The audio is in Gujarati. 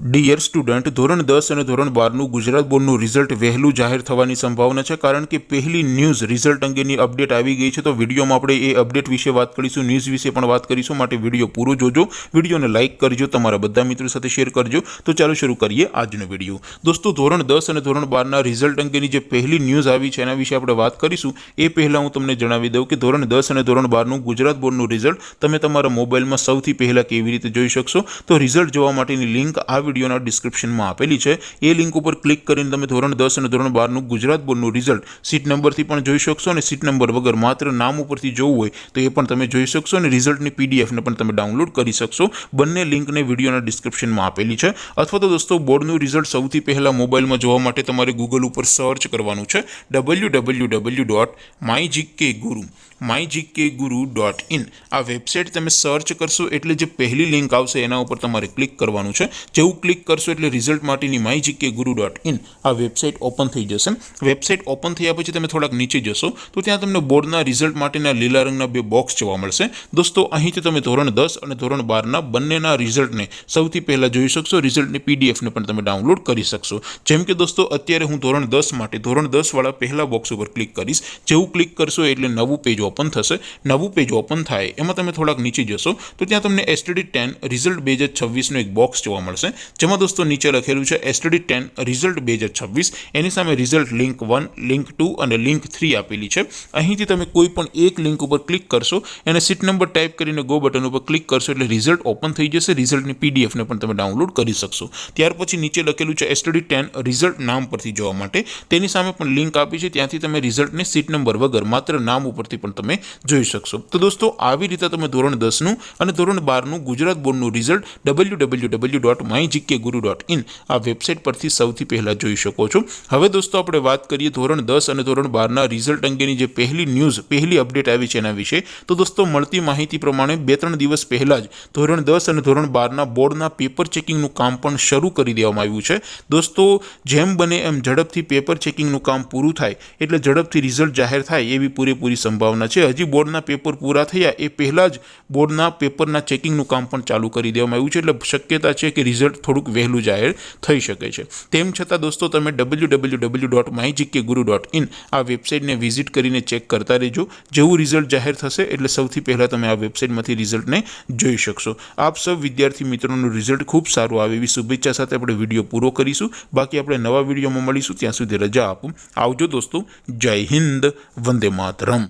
ડિયર સ્ટુડન્ટ, ધોરણ 10 અને ધોરણ 12નું ગુજરાત બોર્ડનું રિઝલ્ટ વહેલું જાહેર થવાની સંભાવના છે, કારણ કે પહેલી ન્યૂઝ રિઝલ્ટ અંગેની અપડેટ આવી ગઈ છે। તો વિડીયોમાં આપણે એ અપડેટ વિશે વાત કરીશું, ન્યૂઝ વિશે પણ વાત કરીશું, માટે વિડીયો પૂરો જોજો, વિડીયોને લાઇક કરજો, તમારા બધા મિત્રો સાથે શેર કરજો। તો ચાલો શરૂ કરીએ આજનો વિડીયો। દોસ્તો, ધોરણ 10 અને ધોરણ 12ના રિઝલ્ટ અંગેની જે પહેલી ન્યૂઝ આવી છે એના વિશે આપણે વાત કરીશું। એ પહેલાં હું તમને જણાવી દઉં કે ધોરણ 10 અને ધોરણ 12નું ગુજરાત બોર્ડનું રિઝલ્ટ તમે તમારા મોબાઈલમાં સૌથી પહેલાં કેવી રીતે જોઈ શકશો। તો રિઝલ્ટ જોવા માટેની લિંક આ વિડીયોના ડિસ્ક્રિપ્શનમાં આપેલી છે। એ લિંક ઉપર ક્લિક કરીને તમે ધોરણ 10 અને ધોરણ 12નું ગુજરાત બોર્ડનું રિઝલ્ટ સીટ નંબરથી પણ જોઈ શકશો, અને સીટ નંબર વગર માત્ર નામ ઉપરથી જોવું હોય તો એ પણ તમે જોઈ શકશો, અને રિઝલ્ટની પીડીએફને પણ તમે ડાઉનલોડ કરી શકશો। બંને લિંકને વિડીયોના ડિસ્ક્રિપ્શનમાં આપેલી છે। અથવા તો દોસ્તો, બોર્ડનું રિઝલ્ટ સૌથી પહેલાં મોબાઈલમાં જોવા માટે તમારે ગૂગલ ઉપર સર્ચ કરવાનું છે www.mygkguru.in। આ વેબસાઇટ તમે સર્ચ કરશો એટલે જે પહેલી લિંક આવશે એના ઉપર તમારે ક્લિક કરવાનું છે। જેવું ક્લિક કરશો એટલે રિઝલ્ટ માટેની mygkguru.in આ વેબસાઇટ ઓપન થઈ જશે। વેબસાઇટ ઓપન થયા પછી તમે થોડાક નીચે જશો તો ત્યાં તમને બોર્ડના રિઝલ્ટ માટેના લીલા રંગના બે બોક્સ જોવા મળશે। દોસ્તો, અહીંથી તમે ધોરણ 10 અને ધોરણ 12ના બંનેના રિઝલ્ટને સૌથી પહેલાં જોઈ શકશો, રિઝલ્ટની પીડીએફને પણ તમે ડાઉનલોડ કરી શકશો। જેમ કે દોસ્તો, અત્યારે હું ધોરણ 10 માટે ધોરણ 10 વાળા પહેલા બોક્સ ઉપર ક્લિક કરીશ। જેવું ક્લિક કરશો એટલે નવું પેજ ઓપન થશે। નવું પેજ ઓપન થાય એમાં તમે થોડાક નીચે જશો તો ત્યાં તમને STD10 રિઝલ્ટ 2026નું એક બોક્સ જોવા મળશે, જેમાં દોસ્તો નીચે લખેલું છે STD10 રિઝલ્ટ 2026। એની સામે રિઝલ્ટ લિંક 1, લિંક 2 અને લિંક 3 આપેલી છે। અહીંથી તમે કોઈ પણ એક લિંક ઉપર ક્લિક કરશો, એને સીટ નંબર ટાઈપ કરીને ગો બટન ઉપર ક્લિક કરશો એટલે રિઝલ્ટ ઓપન થઈ જશે। રિઝલ્ટની પીડીએફને પણ તમે ડાઉનલોડ કરી શકશો। ત્યાર પછી નીચે લખેલું છે STD10 રિઝલ્ટ નામ પરથી જોવા માટે, તેની સામે પણ લિંક આપી છે, ત્યાંથી તમે રિઝલ્ટને સીટ નંબર વગર માત્ર નામ ઉપરથી પણ તમે જોઈ શકશો। તો દોસ્તો, આવી રીતે તમે ધોરણ 10નું અને ધોરણ 12નું ગુજરાત બોર્ડનું રિઝલ્ટ www.mygkguru.in આ વેબસાઇટ પરથી સૌથી પહેલાં જોઈ શકો છો। હવે દોસ્તો, આપણે વાત કરીએ ધોરણ 10 અને ધોરણ 12ના રિઝલ્ટ અંગેની જે પહેલી ન્યૂઝ, પહેલી અપડેટ આવી છે એના વિશે। તો દોસ્તો, મળતી માહિતી પ્રમાણે 2-3 દિવસ પહેલાં જ ધોરણ 10 અને ધોરણ 12ના બોર્ડના પેપર ચેકિંગનું કામ પણ શરૂ કરી દેવામાં આવ્યું છે। દોસ્તો, જેમ બને એમ ઝડપથી પેપર ચેકિંગનું કામ પૂરું થાય એટલે ઝડપથી રિઝલ્ટ જાહેર થાય એવી પૂરેપૂરી સંભાવના છે। હજી બોર્ડના પેપર પૂરા થયા એ પહેલાં જ બોર્ડના પેપરના ચેકિંગનું કામ પણ ચાલુ કરી દેવામાં આવ્યું છે, એટલે શક્યતા છે કે રિઝલ્ટ થોડુંક વહેલું જાહેર થઈ શકે છે। તેમ છતાં દોસ્તો, તમે www.mygkguru.in આ વેબસાઇટને વિઝિટ કરીને ચેક કરતા રહેજો। જેવું રિઝલ્ટ જાહેર થશે એટલે સૌથી પહેલાં તમે આ વેબસાઇટમાંથી રિઝલ્ટને જોઈ શકશો। આપ સૌ વિદ્યાર્થી મિત્રોનું રિઝલ્ટ ખૂબ સારું આવે એવી શુભેચ્છા સાથે આપણે વિડીયો પૂરો કરીશું। બાકી આપણે નવા વિડીયોમાં મળીશું, ત્યાં સુધી રજા આપું। આવજો દોસ્તો, જય હિન્દ, વંદે માતરમ।